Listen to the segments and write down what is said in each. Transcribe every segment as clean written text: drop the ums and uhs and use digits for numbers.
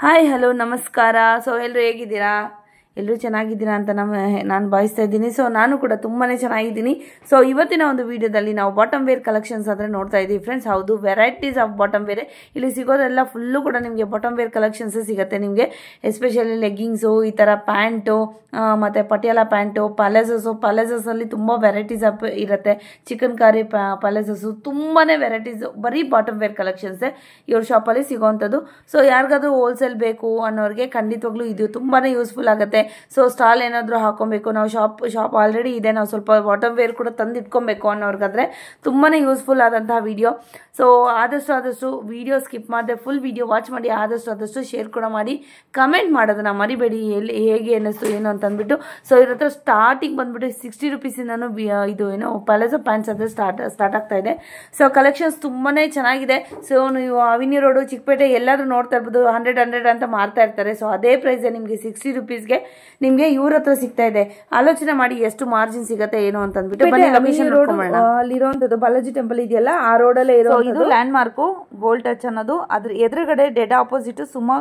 Hi hello ನಮಸ್ಕಾರ. So ಎಲ್ಲರೂ ಹೇಗಿದ್ದೀರಾ? ಎಲ್ಲರೂ ಚೆನ್ನಾಗಿದ್ದೀರಾ ಅಂತ ನಾನು ಭಾವಿಸ್ತಾ ಇದ್ದೀನಿ. ಸೊ ನಾನು ಕೂಡ ತುಂಬಾ ಚೆನ್ನಾಗಿದ್ದೀನಿ. ಸೊ ಇವತ್ತಿನ ಒಂದು ವಿಡಿಯೋದಲ್ಲಿ ನಾವು ಬಾಟಮ್ ವೇರ್ ಕಲೆಕ್ಷನ್ಸ್ ಅಂದರೆ ನೋಡ್ತಾ ಇದ್ದೀವಿ ಫ್ರೆಂಡ್ಸ್. ಹೌದು, ವೆರೈಟೀಸ್ ಆಫ್ ಬಾಟಮ್ ವೇರ್ ಇಲ್ಲಿ ಸಿಗೋದೆಲ್ಲ ಫುಲ್ಲು ಕೂಡ ನಿಮಗೆ ಬಾಟಮ್ ವೇರ್ ಕಲೆಕ್ಷನ್ಸೇ ಸಿಗುತ್ತೆ ನಿಮಗೆ. ಎಸ್ಪೆಷಲಿ ಲೆಗ್ಗಿಂಗ್ಸು, ಈ ಥರ ಪ್ಯಾಂಟು ಮತ್ತು ಪಟಿಯಾಲ ಪ್ಯಾಂಟು, ಪ್ಯಾಲೇಸಸ್ಸಲ್ಲಿ ತುಂಬ ವೆರೈಟೀಸ್ ಇರುತ್ತೆ. ಚಿಕನ್ ಕಾರಿ ಪ್ಯಾಲೇಸಸ್ಸು ತುಂಬಾ ವೆರೈಟೀಸು, ಬರೀ ಬಾಟಮ್ ವೇರ್ ಕಲೆಕ್ಷನ್ಸೇ ಇವ್ರ ಶಾಪಲ್ಲಿ ಸಿಗೋವಂಥದ್ದು. ಸೊ ಯಾರಿಗಾದ್ರೂ ಹೋಲ್ಸೇಲ್ ಬೇಕು ಅನ್ನೋರಿಗೆ ಖಂಡಿತವಾಗ್ಲೂ ಇದು ತುಂಬಾ ಯೂಸ್ಫುಲ್ ಆಗುತ್ತೆ. ಸೊ ಸ್ಟಾಲ್ ಏನಾದರೂ ಹಾಕೊಬೇಕು, ನಾವು ಶಾಪ್ ಆಲ್ರೆಡಿ ಇದೆ, ನಾವು ಸ್ವಲ್ಪ ಬಾಟಮ್ ವೇರ್ ಕೂಡ ತಂದು ಇಟ್ಕೊಬೇಕು ಅನ್ನೋರ್ಗಾದ್ರೆ ತುಂಬಾ ಯೂಸ್ಫುಲ್ ಆದಂತಹ ವಿಡಿಯೋ. ಸೊ ಆದಷ್ಟು ವಿಡಿಯೋ ಸ್ಕಿಪ್ ಮಾಡದೆ ಫುಲ್ ವಿಡಿಯೋ ವಾಚ್ ಮಾಡಿ, ಆದಷ್ಟು ಶೇರ್ ಕೂಡ ಮಾಡಿ, ಕಮೆಂಟ್ ಮಾಡೋದನ್ನ ಮರಿಬೇಡಿ, ಹೇಗೆ ಅನ್ನಿಸ್ತು ಏನು ಅಂತ ಅಂದ್ಬಿಟ್ಟು. ಸೊ ಇವ್ರ ಹತ್ರ ಸ್ಟಾರ್ಟಿಂಗ್ ಬಂದ್ಬಿಟ್ಟು 60 ರೂಪೀಸಿಂದನೂ ಇದು ಏನೋ ಪ್ಯಾಲೇಸೋ ಪ್ಯಾಂಟ್ಸ್ ಅಂದರೆ ಸ್ಟಾರ್ಟ್ ಆಗ್ತಾ ಇದೆ. ಸೊ ಕಲೆಕ್ಷನ್ಸ್ ತುಂಬಾ ಚೆನ್ನಾಗಿದೆ. ಸೊ ನೀವು ಅವಿನಿ ರೋಡು, ಚಿಕ್ಕಪೇಟೆ ಎಲ್ಲಾದ್ರೂ ನೋಡ್ತಾ ಇರ್ಬೋದು, 100 ಅಂತ ಮಾರ್ತಾ ಇರ್ತಾರೆ. ಸೊ ಅದೇ ಪ್ರೈಸ್ ನಿಮಗೆ 60 ರೂಪೀಸ್ಗೆ ನಿಮಗೆ ಇವ್ರ ಹತ್ರ ಸಿಗ್ತಾ ಇದೆ. ಆಲೋಚನೆ ಮಾಡಿ ಎಷ್ಟು ಮಾರ್ಜಿನ್ ಸಿಗುತ್ತೆ ಏನು ಅಂತ ಅಂದ್ಬಿಟ್ಟು. ಬನ್ನಿ ಲೊಕೇಶನ್ ನೋಡ್ಕೊಳ್ಳೋಣ. ಅಲ್ಲಿರುವಂತದ್ದು ಬಾಲಾಜಿ ಟೆಂಪಲ್ ಇದೆಯಲ್ಲ, ಆ ರೋಡಲ್ಲೇ ಇರೋ ಇದು ಲ್ಯಾಂಡ್ ಮಾರ್ಕು ಗೋಲ್ಡ್ ಟಚ್ ಅನ್ನೋದು. ಅದ್ರ ಎದುರುಗಡೆ dead opposite Suma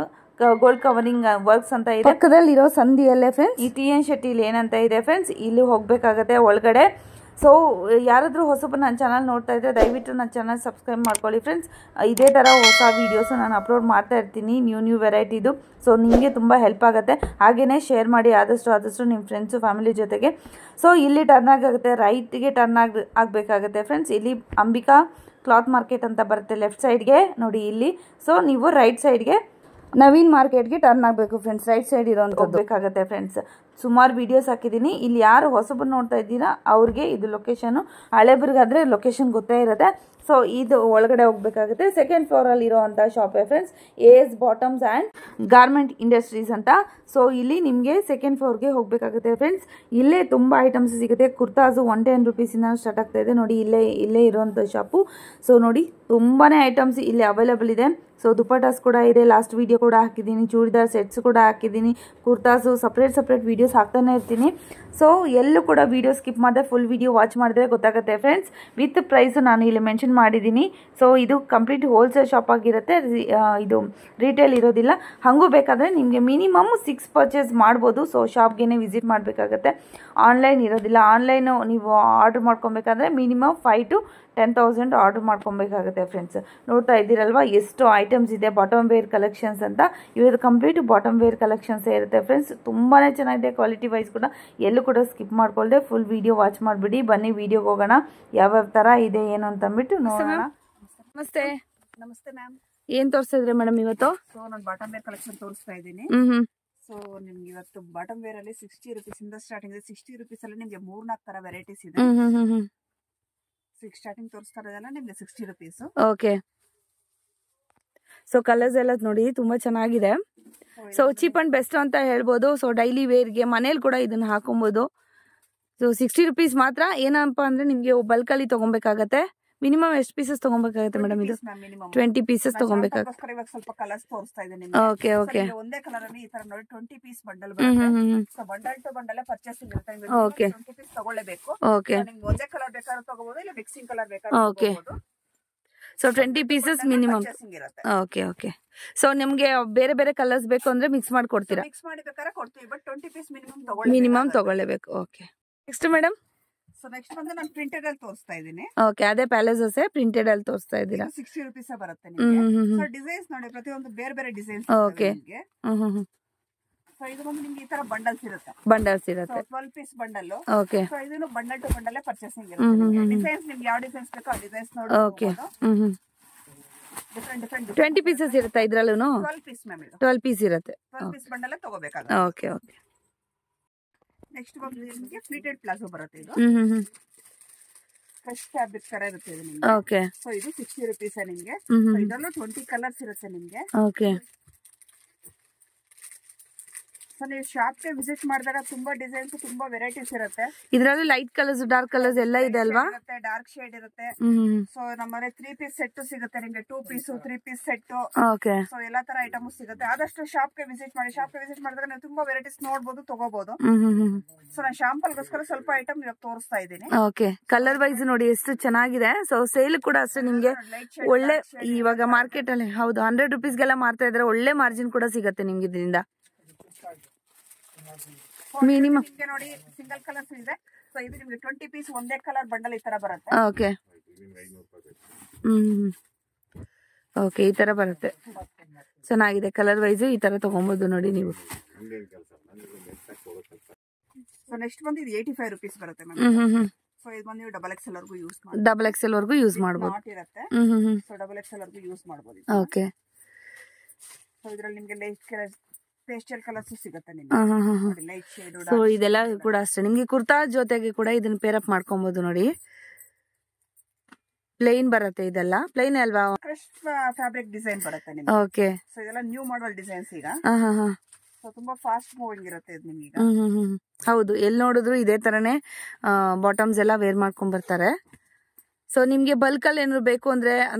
gold covering works ಅಂತ ಇದೆ. ಪಕ್ಕದಲ್ಲಿ ಇರೋ ಸಂಧಿಯಲ್ಲೇ ಫ್ರೆಂಡ್ಸ್ ಈ ಟಿ ಎನ್ ಶೆಟ್ಟಿ ಏನಂತ ಇದೆ ಫ್ರೆಂಡ್ಸ್, ಇಲ್ಲಿ ಹೋಗ್ಬೇಕಾಗತ್ತೆ ಒಳಗಡೆ. ಸೊ ಯಾರಾದರೂ ಹೊಸಬ ನನ್ನ ಚಾನಲ್ ನೋಡ್ತಾ ಇದ್ದರೆ ದಯವಿಟ್ಟು ನನ್ನ ಚಾನಲ್ ಸಬ್ಸ್ಕ್ರೈಬ್ ಮಾಡ್ಕೊಳ್ಳಿ ಫ್ರೆಂಡ್ಸ್. ಇದೇ ಥರ ಹೊಸ ವೀಡಿಯೋಸ್ ನಾನು ಅಪ್ಲೋಡ್ ಮಾಡ್ತಾ ಇರ್ತೀನಿ, ನ್ಯೂ ವೆರೈಟಿದು. ಸೊ ನಿಮಗೆ ತುಂಬ ಹೆಲ್ಪ್ ಆಗುತ್ತೆ. ಹಾಗೆಯೇ ಶೇರ್ ಮಾಡಿ ಆದಷ್ಟು ನಿಮ್ಮ ಫ್ರೆಂಡ್ಸು ಫ್ಯಾಮಿಲಿ ಜೊತೆಗೆ. ಸೊ ಇಲ್ಲಿ ಟರ್ನ್ ಆಗುತ್ತೆ, ರೈಟ್ಗೆ ಟರ್ನ್ ಆಗಬೇಕಾಗತ್ತೆ ಫ್ರೆಂಡ್ಸ್. ಇಲ್ಲಿ ಅಂಬಿಕಾ ಕ್ಲಾತ್ ಮಾರ್ಕೆಟ್ ಅಂತ ಬರುತ್ತೆ ಲೆಫ್ಟ್ ಸೈಡ್ಗೆ ನೋಡಿ ಇಲ್ಲಿ. ಸೊ ನೀವು ರೈಟ್ ಸೈಡ್ಗೆ ನವೀನ್ ಮಾರ್ಕೆಟ್ಗೆ ಟರ್ನ್ ಆಗಬೇಕು ಫ್ರೆಂಡ್ಸ್. ರೈಟ್ ಸೈಡ್ ಇರೋಂಥ ಹೋಗಬೇಕಾಗತ್ತೆ ಫ್ರೆಂಡ್ಸ್. ಸುಮಾರು ವೀಡಿಯೋಸ್ ಹಾಕಿದ್ದೀನಿ. ಇಲ್ಲಿ ಯಾರು ಹೊಸಬರು ನೋಡ್ತಾ ಇದ್ದೀರಾ ಅವ್ರಿಗೆ ಇದು ಲೊಕೇಶನು, ಹಳೇಬ್ರಿಗಾದರೆ ಲೊಕೇಶನ್ ಗೊತ್ತೇ ಇರುತ್ತೆ. ಸೊ ಇದು ಒಳಗಡೆ ಹೋಗ್ಬೇಕಾಗುತ್ತೆ. ಸೆಕೆಂಡ್ ಫ್ಲೋರಲ್ಲಿ ಇರೋವಂಥ ಶಾಪೇ friends, AS bottoms and garment industries ಅಂತ. ಸೊ ಇಲ್ಲಿ ನಿಮಗೆ ಸೆಕೆಂಡ್ ಫ್ಲೋರ್ಗೆ ಹೋಗಬೇಕಾಗುತ್ತೆ ಫ್ರೆಂಡ್ಸ್. ಇಲ್ಲೇ ತುಂಬ ಐಟಮ್ಸ್ ಸಿಗುತ್ತೆ. ಕುರ್ತಾಸು 110 ರೂಪೀಸಿಂದ ಸ್ಟಾರ್ಟ್ ಆಗ್ತಾ ಇದೆ ನೋಡಿ. ಇಲ್ಲೇ ಇರೋವಂಥ ಶಾಪು. ಸೊ ನೋಡಿ ತುಂಬಾ ಐಟಮ್ಸ್ ಇಲ್ಲಿ ಅವೈಲೇಬಲ್ ಇದೆ. ಸೊ ದುಪಟಾಸ್ ಕೂಡ ಇದೆ, ಲಾಸ್ಟ್ ವಿಡಿಯೋ ಕೂಡ ಹಾಕಿದ್ದೀನಿ. ಚೂಡಿದಾರ್ ಸೆಟ್ಸ್ ಕೂಡ ಹಾಕಿದ್ದೀನಿ. ಕುರ್ತಾಸು ಸಪ್ರೇಟ್ ವೀಡಿಯೋಸ್ ಹಾಕ್ತಾನೆ ಇರ್ತೀನಿ. ಸೊ ಎಲ್ಲೂ ಕೂಡ ವೀಡಿಯೋ ಸ್ಕಿಪ್ ಮಾಡಿದೆ ಫುಲ್ ವಿಡಿಯೋ ವಾಚ್ ಮಾಡಿದ್ರೆ ಗೊತ್ತಾಗುತ್ತೆ ಫ್ರೆಂಡ್ಸ್. ವಿತ್ ಪ್ರೈಸು ನಾನು ಇಲ್ಲಿ ಮೆನ್ಷನ್ ಮಾಡಿದ್ದೀನಿ. ಸೊ ಇದು ಕಂಪ್ಲೀಟ್ ಹೋಲ್ಸೇಲ್ ಶಾಪ್ ಆಗಿರುತ್ತೆ, ಇದು ರಿಟೇಲ್ ಇರೋದಿಲ್ಲ. ಹಾಗೂ ಬೇಕಾದರೆ ನಿಮಗೆ ಮಿನಿಮಮ್ 6 ಪರ್ಚೇಸ್ ಮಾಡ್ಬೋದು. ಸೊ ಶಾಪ್ಗೆ ವಿಸಿಟ್ ಮಾಡಬೇಕಾಗತ್ತೆ, ಆನ್ಲೈನ್ ಇರೋದಿಲ್ಲ. ಆನ್ಲೈನು ನೀವು ಆರ್ಡ್ರ್ ಮಾಡ್ಕೊಬೇಕಾದ್ರೆ ಮಿನಿಮಮ್ 5 to 10,000 ಆರ್ಡರ್ ಮಾಡ್ಕೊಬೇಕಾಗುತ್ತೆ ಫ್ರೆಂಡ್ಸ್. ನೋಡ್ತಾ ಇದ್ದೀರಲ್ವಾ ಎಷ್ಟು ಐಟಮ್ಸ್ ಇದೆ ಬಾಟಮ್ ವೇರ್ ಕಲೆಕ್ಷನ್ಸ್ ಅಂತ. ಇವ್ರದ್ದು ಕಂಪ್ಲೀಟ್ ಬಾಟಮ್ ವೇರ್ ಕಲೆಕ್ಷನ್ಸೇ ಇರುತ್ತೆ ಫ್ರೆಂಡ್ಸ್. ತುಂಬಾ ಚೆನ್ನಾಗಿದೆ, ಕ್ವಾಲಿಟಿ ವೈಸ್ ಕೂಡ. ಎಲ್ಲೂ ಕೂಡ ಸ್ಕಿಪ್ ಮಾಡ್ಕೊಳ್ದೆ ಫುಲ್ ವಿಡಿಯೋ ವಾಚ್ ಮಾಡಿಬಿಡಿ. ಬನ್ನಿ ವಿಡಿಯೋಗೆ ಹೋಗೋಣ, ಯಾವ್ಯಾವ ಥರ ಇದೆ ಏನು ಅಂತ ಅಂದ್ಬಿಟ್ಟು ನೋಡೋಣ. ನಮಸ್ತೆ. ನಮಸ್ತೆ ಮ್ಯಾಮ್. ಏನು ತೋರಿಸ್ತಾ ಇದ್ರಿ ಮೇಡಮ್ ಇವತ್ತು? ಸೊ ನಾನು ಬಾಟಮ್ ವೇರ್ ಕಲೆಕ್ಷನ್ ತೋರಿಸ್ತಾ ಇದ್ದೀನಿ. ಸೊ ನಿಮ್ಗೆ ಇವತ್ತು ಬಾಟಮ್ ವೇರ್ ಅಲ್ಲಿ 60 ರೂಪೀಸಿಂದ ಸ್ಟಾರ್ಟಿಂಗ್ ಇದೆ. 60 ರೂಪೀಸ್ ಅಲ್ಲಿ ನಿಮ್ಗೆ 3-4 ತರ ವೆರೈಟೀಸ್ ಇದೆ. ಸ್ಟಾರ್ಟಿಂಗ್ ತೋರಿಸ್ತಾ ಇರೋದೆಲ್ಲ ನಿಮ್ಗೆ 60 ರೂಪೀಸ್. ಓಕೆ. ಸೊ ಕಲರ್ಸ್ ಎಲ್ಲ ನೋಡಿ ತುಂಬಾ ಚೆನ್ನಾಗಿದೆ. ಸೊ ಚೀಪ್ ಅಂಡ್ ಬೆಸ್ಟ್ ಅಂತ ಹೇಳ್ಬೋದು. ಸೊ ಡೈಲಿ ವೇರ್ಗೆ ಮನೇಲಿ ಕೂಡ ಇದನ್ನ ಹಾಕೊಬಹುದು. ಸೊ 60 ರೂಪೀಸ್ ಮಾತ್ರ. ಏನಪ್ಪ ಅಂದ್ರೆ ನಿಮ್ಗೆ ಬಲ್ಕಲ್ಲಿ ತಗೊಬೇಕಾಗತ್ತೆ. ಮಿನಿಮಮ್ ಎಷ್ಟು ಪೀಸಸ್ ತಗೊಬೇಕಾಗುತ್ತೆ ಮೇಡಮ್? ಇದು 20 ಪೀಸಸ್ ತಗೊಬೇಕಾಗುತ್ತೆ. ಇವಾಗ ಸ್ವಲ್ಪ ಕಲರ್ಸ್ ತೋರಿಸ್ತಾ ಇದ್ದೀನಿ. Okay okay. ಒಂದೇ ಕಲರ್ ಅಲ್ಲಿ ಈ ತರ ನೋಡಿ 20 ಪೀಸ್ ಬಂಡಲ್ ಬರುತ್ತೆ. So bundle to bundle purchasing ಇರುತ್ತೆ. ಓಕೆ. 20 ಪೀಸ್ ತಗೊಳ್ಳೇಬೇಕು. ಓಕೆ. ನಿಮ್ಗೆ ಒಂದೇ ಕಲರ್ ಬೇಕಾದ್ರೂ ತಗೋಬಹುದು, ಇಲ್ಲ ಮಿಕ್ಸಿಂಗ್ ಕಲರ್ ಬೇಕಾದ್ರೂ ತಗೋಬಹುದು. So 20 pieces minimum. Okay okay. So ನಿಮ್ಗೆ ಬೇರೆ ಬೇರೆ ಕಲರ್ಸ್ ಬೇಕು ಅಂದ್ರೆ ಮಿಕ್ಸ್ ಮಾಡಿ ಕೊಡ್ತೀರಾ? ಮಿಕ್ಸ್ ಮಾಡಿ ಬೇಕಾದ್ರೆ ಕೊಡ್ತೀವಿ, ಬಟ್ 20 ಪೀಸ್ ಮಿನಿಮಮ್ ತಗೊಳ್ಳೇಬೇಕು. Okay. Next madam? So next ಬಂದು ನಾನು ಪ್ರಿಂಟೆಡ್ ಅಲ್ಲಿ ತೋರಿಸ್ತಾ ಇದ್ದೀನಿ. ಓಕೆ, ಅದೇ ಪ್ಯಾಲೇಸಸ್ ಪ್ರಿಂಟೆಡ್ ಅಲ್ಲಿ ತೋರಿಸ್ತಾ ಇದ್ದೀರಾ? 60 ರೂಪೀಸ್ ಬರುತ್ತೆ ನಿಮಗೆ. ಸೊ ಡಿಸೈನ್ಸ್ ನೋಡಿ, ಪ್ರತಿಯೊಂದು ಬೇರೆ ಡಿಸೈನ್ಸ್. ಓಕೆ. ಸೊ ಇದು ಬಂದು ನಿಮ್ಗೆ ಈ ತರ ಬಂಡಲ್ಸ್ ಇರುತ್ತೆ. 12 ಪೀಸ್ ಬಂಡಲ್. ಓಕೆ. ಸೊ ಇದನ್ನು ಬಂಡಲ್ ಟು ಬಂಡಲ್ ಪರ್ಚೇಸಿಂಗ್ ಇರುತ್ತೆ. ಡಿಸೈನ್ಸ್ ನಿಮ್ಗೆ ಯಾವ ಡಿಸೈನ್ಸ್ ಬೇಕೋ ಆ ಡಿಸೈನ್ಸ್ ನೋಡಿ. ಓಕೆ. ಡಿಫರೆಂಟ್ 20 ಪೀಸಸ್ ಇರುತ್ತೆ ಇದ್ರಲ್ಲೂ? 12 ಪೀಸ್ ಮ್ಯಾಮ್. ಇದು 12 ಪೀಸ್ ಇರುತ್ತೆ. 12 ಪೀಸ್ ಬಂಡಲ್ ತಗೋಬೇಕಾಗುತ್ತೆ. Okay okay. ನೆಕ್ಸ್ಟ್ ಬಂದು ನಿಮಗೆ ಫ್ಲೀಟೆಡ್ ಪ್ಲಾಜೋ ಬರುತ್ತೆ. ಇದು ಫ್ರೆಶ್ ಫ್ಯಾಬ್ರಿಕ್ ತರ ಇರುತ್ತೆ ಇದು ನಿಮಗೆ. ಓಕೆ. ಸೊ ಇದು 60 ರೂಪೀಸ್ ನಿಮಗೆ. ಸೊ ಇದರಲ್ಲೂ 20 ಕಲರ್ಸ್ ಇರುತ್ತೆ ನಿಮಗೆ. ಓಕೆ. ಸೊ ಸೊ ನೀವು ಶಾಪ್ಗೆ ವಿಸಿಟ್ ಮಾಡಿದಾಗ ತುಂಬಾ ಡಿಸೈನ್ಸ್ ತುಂಬಾ ವೆರೈಟೀಸ್ ಇರುತ್ತೆ. ಇದ್ರಲ್ಲಿ ಲೈಟ್ ಕಲರ್ಸ್ ಡಾರ್ಕ್ ಕಲರ್ಸ್ ಎಲ್ಲ ಇದೆ ಅಲ್ವಾ? ಡಾರ್ಕ್ ಶೇಡ್ ಇರುತ್ತೆ. ಸೊ ನಮ್ಮನೆ 3 ಪೀಸ್ ಸೆಟ್ ಸಿಗುತ್ತೆ ನಿಮ್ಗೆ, 2 piece 3 piece set. Okay. So ಎಲ್ಲಾ ತರ ಐಟಮ್ ಸಿಗುತ್ತೆ. ಆದಷ್ಟು ಶಾಪ್ಗೆ ವಿಸಿಟ್ ಮಾಡಿ. ಶಾಪ್ಗೆ ವಿಸಿಟ್ ಮಾಡಿದಾಗ ನೀವು ತುಂಬಾ ವೆರೈಟೀಸ್ ನೋಡಬಹುದು, ತಗೋಬಹುದು. ಸೊ ನಾನು ಶಾಂಪಲ್ಗೋಸ್ಕರ ಸ್ವಲ್ಪ ಐಟಮ್ ಇವಾಗ ತೋರಿಸ್ತಾ ಇದ್ದೀನಿ. ಓಕೆ. ಕಲರ್ ವೈಸ್ ನೋಡಿ ಎಷ್ಟು ಚೆನ್ನಾಗಿದೆ. ಸೊ ಸೇಲ್ ಕೂಡ ಅಷ್ಟೇ ನಿಮ್ಗೆ ಒಳ್ಳೆ, ಇವಾಗ ಮಾರ್ಕೆಟ್ ಅಲ್ಲಿ ಹೌದು 100 ರುಪೀಸ್ಗೆಲ್ಲ ಮಾರ್ತಾ ಇದ್ರೆ ಒಳ್ಳೆ ಮಾರ್ಜಿನ್ ಕೂಡ ಸಿಗುತ್ತೆ ನಿಮ್ಗೆ ಇದರಿಂದ. ಮಿನಿಮಮ್ ನೋಡಿ ಸಿಂಗಲ್ ಕಲರ್ಸ್ ಇದೆ. ಸೊ ಇದು ನಿಮ್ಗೆ 20 ಪೀಸ್ ಒಂದೇ ಕಲರ್ ಬಂಡಲ್ ಈ ತರ ಬರುತ್ತೆ. ಓಕೆ. ಓಕೆ, ಈ ತರ ಬರುತ್ತೆ. ಚೆನ್ನಾಗಿದೆ ಕಲರ್ ವೈಸ್, ಈ ತರ ತಗೊಬಹುದು ನೋಡಿ ನೀವು. ಸೊ ನೆಕ್ಸ್ಟ್ ಬಂದು ಇದು 85 ರುಪೀಸ್ ಬರುತ್ತೆ ಮ್ಯಾಮ್. ಸೊ ಇದು ಬಂದು ನೀವು ಡಬಲ್ ಎಕ್ಸೆಲ್ ವರ್ಗೂ ಯೂಸ್ ಮಾಡಿ, ಡಬಲ್ ಎಕ್ಸೆಲ್ ವರ್ಗೂ ಯೂಸ್ ಮಾಡಬಹುದು. ನಾಟ್ ಇರುತ್ತೆ. ಸೊ ಡಬಲ್ ಎಕ್ಸೆಲ್ ವರ್ಗೂ ಯೂಸ್ ಮಾಡಬಹುದು. ಓಕೆ. ಸೊ ಇದರಲ್ಲಿ ನಿಮಗೆ ಲೈಟ್ ಪೇಸ್ಟಲ್ ಕಲರ್ಸ್ ಸಿಗುತ್ತೆ ನಿಮಗೆ, ಲೈಟ್ ಶೇಡ್. ಸೊ ಇದೆಲ್ಲ ಕೂಡ ಅಷ್ಟೇ ನಿಮ್ಗೆ ಕುರ್ತಾ ಜೊತೆಗೆ ಕೂಡ ಇದನ್ನ ಪೇರ್ ಅಪ್ ಮಾಡ್ಕೊಬಹುದು ನೋಡಿ. ಪ್ಲೇನ್ ಬರುತ್ತೆ, ಇದೆಲ್ಲ ಪ್ಲೇನ್ ಅಲ್ವಾ? ಕ್ರಶ್ ಫ್ಯಾಬ್ರಿಕ್ ಡಿಸೈನ್ ಬರುತ್ತೆ ನಿಮಗೆ. ಓಕೆ. ಸೊ ಇದೆಲ್ಲ ನ್ಯೂ ಮಾಡೆಲ್ ಡಿಸೈನ್ಸ್ ಈಗ. ಸೊ ತುಂಬಾ ಫಾಸ್ಟ್ ಮೂವಿಂಗ್ ಇರುತ್ತೆ ಇದು ನಿಮಗೆ. ಹೌದು, ಎಲ್ಲಿ ನೋಡಿದ್ರು ಇದೇ ತರನೇ ಬಾಟಮ್ಸ್ ಎಲ್ಲ ವೇರ್ ಮಾಡ್ಕೊಂಡ್ ಬರ್ತಾರೆ. ಸೊ ನಿಮ್ಗೆ ಬಲ್ಕ್ ಅಲ್ಲಿ ಏನಾದ್ರು ಬೇಕು ಅಂದ್ರೆ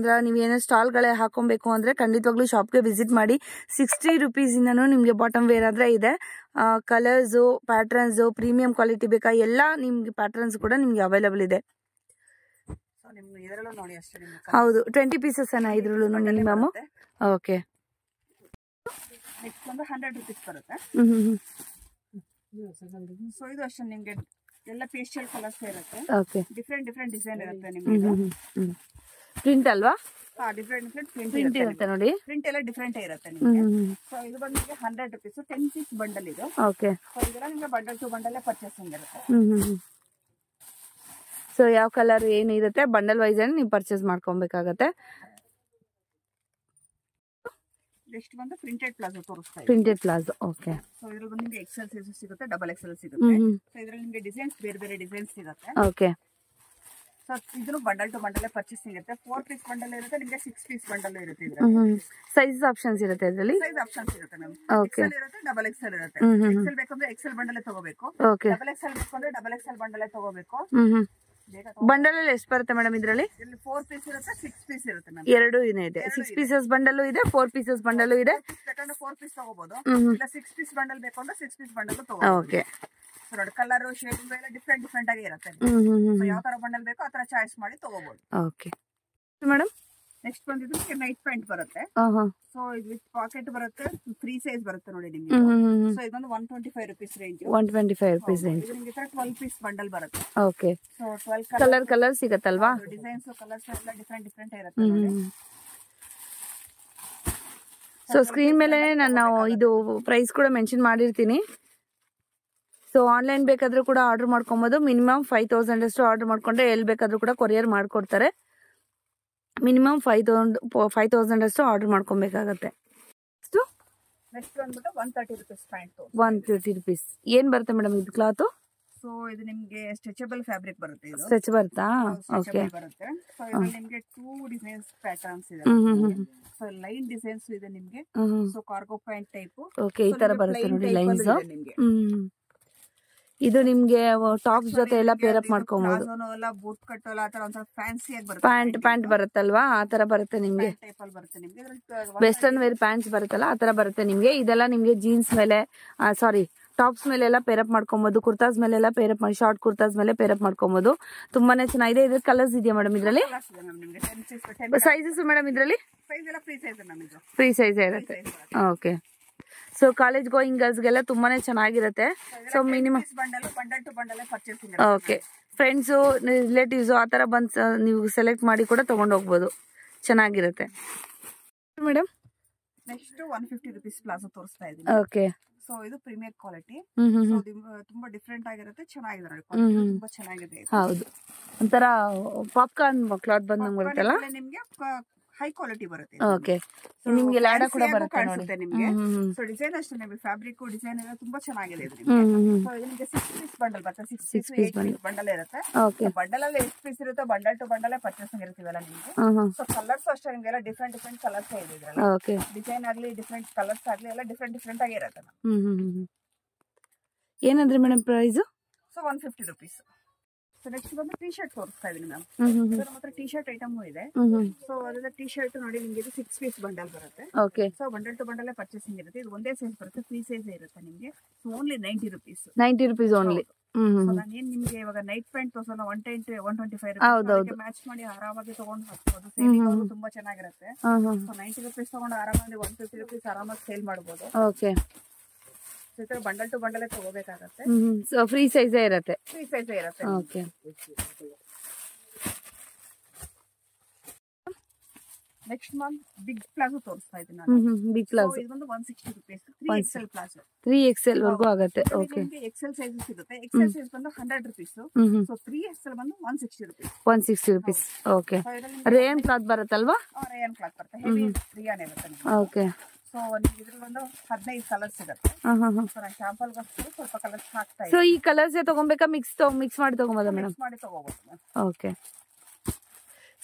ನೀವ್ ಏನೋ ಸ್ಟಾಲ್ ಗಳೇ ಹಾಕೊಬೇಕು ಅಂದ್ರೆ ಖಂಡಿತವಾಗ್ಲೂ ಶಾಪ್ಗೆ ವಿಸಿಟ್ ಮಾಡಿ. 60 ರುಪೀಸ್ ಇಂದನೂ ನಿಮ್ಗೆ ಬಾಟಮ್ ವೇರ್ ಆದ್ರೆ ಇದೆ. ಕಲರ್ಸ್, ಪ್ಯಾಟರ್ನ್ಸ್, ಪ್ರೀಮಿಯಂ ಕ್ವಾಲಿಟಿ ಬೇಕಾ ಎಲ್ಲ ನಿಮ್ಗೆ ಪ್ಯಾಟರ್ನ್ಸ್ ಕೂಡ ನಿಮ್ಗೆ ಅವೈಲೇಬಲ್ ಇದೆ. ಹೌದು, 20 ಪೀಸಸ್ ಅನ್ನ ಇದ್ರಲ್ಲೂ ಮಿನಿಮಮ್. ಓಕೆ. ನೆಕ್ಸ್ಟ್ ಒಂದು 100 ರುಪೀಸ್ ಬರುತ್ತೆ. ಸೊ ಇದು ಅಷ್ಟೇ ನಿಮ್ಗೆ ಎಲ್ಲ ಪೇಸ್ಟಲ್ ಕಲರ್ಸ್ ಇರುತ್ತೆ. ಓಕೆ. ಡಿಫರೆಂಟ್ ಡಿಸೈನ್ ಇರುತ್ತೆ ನಿಮಗೆ. ಪ್ರಿಂಟ್ ಅಲ್ವಾ? ಡಿಫರೆಂಟ್ ಪ್ರಿಂಟ್ ಇರುತ್ತೆ ನೋಡಿ. ಪ್ರಿಂಟ್ ಎಲ್ಲ ಡಿಫರೆಂಟ್ ಇರುತ್ತೆ ನಿಮಗೆ. ಸೊ ಇದು ಬಂದು 100 ರುಪೀಸ್ 10 ಪೀಸ್ ಬಂಡಲ್ ಇದು. ಓಕೆ. ಸೊ ಇದೆಲ್ಲ ನಿಮಗೆ ಬಂಡಲ್ ಟು ಬಂಡಲ್ ಪರ್ಚೇಸಿಂಗ್ ಇರುತ್ತೆ. ಸೊ ಯಾವ ಕಲರ್ ಏನು ಇರುತ್ತೆ ಬಂಡಲ್ ವೈಸ್ ನೀವು ಪರ್ಚೇಸ್ ಮಾಡ್ಕೊಬೇಕಾಗತ್ತೆ. ನೆಕ್ಸ್ಟ್ ಬಂದು ಪ್ರಿಂಟೆಡ್ ಪ್ಲಾಜೋ ತೋರಿಸ್ತಾ ಇದೆ. Printed palazzo. ಓಕೆ. ಸೊ ಇದರಲ್ಲಿ ಬಂದು ನಿಮಗೆ ಎಕ್ಸೆಲ್ ಸೈಜ್ ಸಿಗುತ್ತೆ, ಡಬಲ್ ಎಕ್ಸೆಲ್ ಸಿಗುತ್ತೆ. ಸೊ ಇದರಲ್ಲಿ ನಿಮಗೆ ಡಿಸೈನ್ಸ್ ಬೇರೆ ಡಿಸೈನ್ಸ್ ಸಿಗುತ್ತೆ. ಓಕೆ. ಸೊ ಇದನ್ನು ಬಂಡಲ್ ಟು ಬಂಡಲ್ ಪರ್ಚೇಸಿಂಗ್ ಇರುತ್ತೆ. 4 ಪೀಸ್ ಬಂಡಲ್ ಇರುತ್ತೆ, ನಿಮಗೆ 6 ಪೀಸ್ ಬಂಡಲ್ ಇರುತ್ತೆ. ಇದರಲ್ಲಿ ಸೈಜ್ ಆಪ್ಷನ್ಸ್ ಇರುತ್ತೆ, ಇದರಲ್ಲಿ ಸೈಜ್ ಆಪ್ಷನ್ಸ್ ಇರುತ್ತೆ ಮ್ಯಾಮ್. ಓಕೆ. ಎಕ್ಸೆಲ್ ಇರುತ್ತೆ, ಡಬಲ್ ಎಕ್ಸೆಲ್ ಇರುತ್ತೆ. ಎಕ್ಸೆಲ್ ಬೇಕಂದ್ರೆ ಎಕ್ಸೆಲ್ ಬಂಡಲ್ ತಗೋಬೇಕು. ಓಕೆ. ಡಬಲ್ ಎಕ್ಸೆಲ್ ಬೇಕಂದ್ರೆ ಡಬಲ್ ಎಕ್ಸೆಲ್ ಬಂಡಲ್ ತಗೋಬೇಕು. ಬಂಡಲ್ ಅಲ್ಲಿ ಎಷ್ಟು ಬರುತ್ತೆ ಮೇಡಮ್ ಇದರಲ್ಲಿ? 4 ಪೀಸ್ ಇರುತ್ತೆ, 6 ಪೀಸ್ ಇರುತ್ತೆ ಮ್ಯಾಮ್. ಎರಡು ಇದೆ. 6 ಪೀಸಸ್ ಬಂಡಲ್ ಇದೆ, 4 ಪೀಸಸ್ ಬಂಡಲ್ ಇದೆ. ಬೇಕಂದ್ರೆ 4 ಪೀಸ್ ತಗೋಬಹುದು, ಇಲ್ಲ 6 ಪೀಸ್ ಬಂಡಲ್ ಬೇಕಂದ್ರೆ 6 ಪೀಸ್ ಬಂಡಲ್ ತಗೋಬಹುದು. ಓಕೆ. ನೋಡಿ ಕಲರ್ ಶೇಡ್ ಎಲ್ಲ ಡಿಫರೆಂಟ್ ಆಗಿ ಇರುತ್ತೆ. ಯಾವ ತರ ಬಂಡಲ್ ಬೇಕೋ ಆ ತರ ಚಾಯ್ಸ್ ಮಾಡಿ ತಗೋಬಹುದು. Okay madam. ನೆಕ್ಸ್ಟ್ ಬಂದಿದ್ದು ನೈಟ್ ಪ್ಯಾಂಟ್ ಬರುತ್ತೆ. ಸೊ ಇದು ವಿತ್ ಪಾಕೆಟ್ ಬರುತ್ತೆ, ಫ್ರೀ ಸೈಜ್ ಬರುತ್ತೆ ನೋಡಿ ನಿಮಗೆ. ಸೊ ಇದೊಂದು 125 ರುಪೀಸ್ ರೇಂಜ್. 125 rupees range. ನಿಮಗೆ 12 ಪೀಸ್ ಬಂಡಲ್ ಬರುತ್ತೆ. ಓಕೆ. ಸೊ 12 ಕಲರ್ ಸಿಗತ್ತಲ್ವಾ? ಡಿಸೈನ್ಸ್ ಕಲರ್ಸ್ ಎಲ್ಲ ಡಿಫರೆಂಟ್ ಇರುತ್ತೆ ನೋಡಿ. ಸೊ ಸ್ಕ್ರೀನ್ ಮೇಲೆ ನಾನು ಇದು ಪ್ರೈಸ್ ಕೂಡ ಮೆನ್ಷನ್ ಮಾಡಿರ್ತೀನಿ. ಸೊ ಆನ್ಲೈನ್ ಬೇಕಾದ್ರೂ ಕೂಡ ಆರ್ಡರ್ ಮಾಡ್ಕೊಬೋದು. ಮಿನಿಮಮ್ 5000 ಅಷ್ಟು ಆರ್ಡರ್ ಮಾಡ್ಕೊಂಡ್ರೆ ಎಲ್ಲಿ ಬೇಕಾದ್ರೂ ಕೂಡ ಕೊರಿಯರ್ ಮಾಡ್ಕೊಡ್ತಾರೆ. ಮಿನಿಮಮ್ 5000 ಅಷ್ಟು ಆರ್ಡರ್ ಮಾಡ್ಕೊಬೇಕಾಗತ್ತೆ. ನೆಕ್ಸ್ಟ್ ಬಂದ್ಬಿಟ್ಟು 130 ರುಪೀಸ್ ಪ್ಯಾಂಟ್. 130 ರುಪೀಸ್. ಏನ್ ಬರುತ್ತೆ ಮೇಡಮ್ ಇದು ಕ್ಲಾತ್? ಸೊ ಇದು ನಿಮ್ಗೆ ಸ್ಟ್ರೆಚಬಲ್ ಫ್ಯಾಬ್ರಿಕ್ ಬರುತ್ತೆ. ಇದು ಸ್ಟ್ರೆಚ್ ಬರುತ್ತಾ? ಓಕೆ. ಬರುತ್ತೆ. ಸೊ ಇದರಲ್ಲಿ ನಿಮ್ಗೆ 2 ಡಿಸೈನ್ಸ್ ಪ್ಯಾಟರ್ನ್ಸ್ ಇದೆ. ಸೊ ಲೈನ್ ಡಿಸೈನ್ಸ್ ಇದೆ ನಿಮ್ಗೆ. So cargo pant type. Okay, ಈ ತರ ಬರುತ್ತೆ ನೋಡಿ ಲೈನ್ಸ್. ಇದು ನಿಮ್ಗೆ ಟಾಪ್ಸ್ ಜೊತೆ ಎಲ್ಲ ಪೇರ್ ಅಪ್ ಮಾಡ್ಕೊಬಹುದು. ಬೂಟ್ ಕಟ್ ಎಲ್ಲ ಆತರ ಒಂದ್ ಫ್ಯಾನ್ಸಿ ಆಗಿ ಬರುತ್ತೆ. ಪ್ಯಾಂಟ್ ಬರುತ್ತಲ್ವಾ, ಆ ತರ ಬರುತ್ತೆ ನಿಮ್ಗೆ. ವೆಸ್ಟರ್ನ್ ವೇರ್ ಪ್ಯಾಂಟ್ಸ್ ಬರುತ್ತಲ್ಲ ಆ ತರ ಬರುತ್ತೆ ನಿಮ್ಗೆ. ಇದೆಲ್ಲ ನಿಮ್ಗೆ ಜೀನ್ಸ್ ಮೇಲೆ ಟಾಪ್ಸ್ ಮೇಲೆ ಎಲ್ಲ ಪೇರ್ ಅಪ್ ಮಾಡ್ಕೊಬಹುದು. ಕುರ್ತಾಸ್ ಮೇಲೆ ಎಲ್ಲ ಪೇರ್ ಅಪ್ ಮಾಡಿ, ಶಾರ್ಟ್ ಕುರ್ತಾಸ್ ಮೇಲೆ ಪೇರ್ ಅಪ್ ಮಾಡ್ಕೊಬಹುದು. ತುಂಬಾನೇ ಚೆನ್ನಾಗಿದೆ. ಇದ್ರ ಕಲರ್ಸ್ ಇದೆಯಾ ಮೇಡಮ್ ಇದ್ರಲ್ಲಿ? ಸೈಜಸ್ ಮೇಡಮ್ ಇದ್ರಲ್ಲಿ ಫ್ರೀ ಸೈಜ್ ಇರುತ್ತೆ. Okay. So college going girls ಗೆಲ್ಲ ತುಂಬಾನೇ ಚೆನ್ನಾಗಿರುತ್ತೆ. So minimum okay, friends relatives ಆ ಥರ ಬಂದು ನೀವು ಸೆಲೆಕ್ಟ್ ಮಾಡಿ ಕೂಡ ತಗೊಂಡು ಹೋಗ್ಬೋದು, ಚೆನ್ನಾಗಿರುತ್ತೆ ಮೇಡಮ್. ನೆಕ್ಸ್ಟ್ 150 ರುಪೀಸ್ ಪ್ಲಾಜೋ ತೋರಿಸ್ತಾ ಇದ್ದೀನಿ. ಓಕೆ. ಸೊ ಇದು ಪ್ರೀಮಿಯರ್ ಕ್ವಾಲಿಟಿ, ತುಂಬಾ ಡಿಫ್ರೆಂಟ್ ಆಗಿರುತ್ತೆ, ಚೆನ್ನಾಗಿದೆ, ತುಂಬಾ ಚೆನ್ನಾಗಿದೆ. ಹೌದು, ಒಂಥರ ಪಾಪ್ಕಾರ್ನ್ ಕ್ಲಾತ್ ಬಂದಂಗೆ ಬರುತ್ತಲ್ಲ, ನಿಮ್ಗೆ ಹೈ ಕ್ವಾಲಿಟಿ ಬರುತ್ತೆ. ಓಕೆ. ನಿಮ್ಗೆ ಲಾಡ ಕೂಡ ಬರುತ್ತೆ ನೋಡಿ ನಿಮ್ಗೆ. ಸೊ ಡಿಸೈನ್ ಅಷ್ಟೇ ನಿಮಗೆ, ಫ್ಯಾಬ್ರಿಕ್ ಡಿಸೈನ್ ಎಲ್ಲ ತುಂಬಾ ಚೆನ್ನಾಗಿದೆ ಇದು. ಸೊ ಇದು ನಿಮಗೆ 6 ಪೀಸ್ ಬಂಡಲ್ ಬರುತ್ತೆ. 6 ಪೀಸ್ ಬಂಡಲ್ ಇರುತ್ತೆ. ಬಂಡಲ್ ಅಲ್ಲಿ 8 ಪೀಸ್ ಇರುತ್ತೆ. ಬಂಡಲ್ ಟು ಬಂಡಲ್ ಪರ್ಚೇಸಿಂಗ್ ಇರುತ್ತಲ್ಲ ನಿಮ್ಗೆ. ಸೊ ಕಲರ್ಸ್ ಅಷ್ಟೇ ನಿಮ್ಗೆಲ್ಲ ಡಿಫ್ರೆಂಟ್ ಕಲರ್ಸ್ ಇದೆ ಇದ್ರಲ್ಲಿ. ಡಿಸೈನ್ ಆಗ್ಲಿ ಡಿಫ್ರೆಂಟ್ ಕಲರ್ಸ್ ಆಗ್ಲಿ ಎಲ್ಲ ಡಿಫ್ರೆಂಟ್ ಆಗಿ ಇರುತ್ತೆ. ಏನಂದ್ರೆ madam price? So 150 rupees. So next ಬಂದು ಟಿ ಶರ್ಟ್ ತೋರಿಸ್ತಾ ಇದೀನಿ ಮ್ಯಾಮ್. ನಮ್ಮ ಹತ್ರ ಟಿ ಶರ್ಟ್ ಐಟಮ್ ಇದೆ. ಸೊ ಅದ್ರ ಟಿ ಶರ್ಟ್ ನೋಡಿ ನಿಮ್ಗೆ ಇದು 6 ಪೀಸ್ ಬಂಡಲ್ ಬರುತ್ತೆ. Okay. So bundle to bundle purchasing ಇರುತ್ತೆ. ಇದು ಒಂದೇ ಸೈಜ್ ಬರುತ್ತೆ, ಫ್ರೀ ಸೈಜ್ ಇರುತ್ತೆ ನಿಮ್ಗೆ. So only 90 rupees. 90 rupees only. ನಾನು ಏನ್ ನಿಮ್ಗೆ ಇವಾಗ ನೈಟ್ ಪ್ಯಾಂಟ್ ತೋರ್ಸಲ್ಲ 125 rupees ಮ್ಯಾಚ್ ಮಾಡಿ ಆರಾಮಾಗಿ ತಗೊಂಡು ಹಾಕ್ಬೋದು. ಸೇಲಿಂಗ್ ತುಂಬಾ ಚೆನ್ನಾಗಿರುತ್ತೆ. ಸೊ 90 rupees ತಗೊಂಡು ಆರಾಮಾಗಿ 150 rupees ಆರಾಮಾಗಿ ಸೇಲ್ ಮಾಡಬಹುದು. ಓಕೆ. ಬಂಡಲ್ ಟು ಬಂಡಲ್ ತಗೋಬೇಕಾಗತ್ತೆ. ಸೊ ಫ್ರೀ ಸೈಜ್ ಇರುತ್ತೆ. ಫ್ರೀ ಸೈಜ್ ಇರುತ್ತೆ. Okay. Next month big palazzo ತೋರಿಸ್ತಾ ಇದ್ದೀನಿ ನಾನು. ಬಿಗ್ ಪ್ಲಾಜೋ ಇದು ಬಂದು 160 rupees. 3XL palazzo. 3XL ವರ್ಗೂ ಆಗುತ್ತೆ. ಓಕೆ. XL ಸೈಜ್ ಸಿಗುತ್ತೆ. XL ಸೈಜ್ ಬಂದು 100 rupees. ಸೊ 3XL ಬಂದು 160 rupees. 160 rupees. Okay. Rayon cloth ಬರುತ್ತಲ್ವಾ? ರೇಯನ್ ಕ್ಲಾತ್ ಬರುತ್ತೆ. ಹೆವಿ ರಿಯಾನ್ ಇರುತ್ತೆ. ಓಕೆ. ಸೊ ನಿಮ್ಗೆ ಇದ್ರಲ್ಲಿ ಒಂದು 15 ಕಲರ್ಸ್ ಸಿಗುತ್ತೆ. ಸೊ ನಾನು ಶಾಂಪಲ್ ಗೋಸ್ಕರ ಸ್ವಲ್ಪ ಕಲರ್ಸ್ ಹಾಕ್ತಾ ಇದ್ದೀನಿ. ಸೊ ಈ ಕಲರ್ಸ್ ತಗೊಬೇಕಾ ಮಿಕ್ಸ್ ಮಾಡಿ ತಗೊಬೋದಾ ಮೇಡಮ್? ಮಿಕ್ಸ್ ಮಾಡಿ ತಗೋಬಹುದು. ಓಕೆ.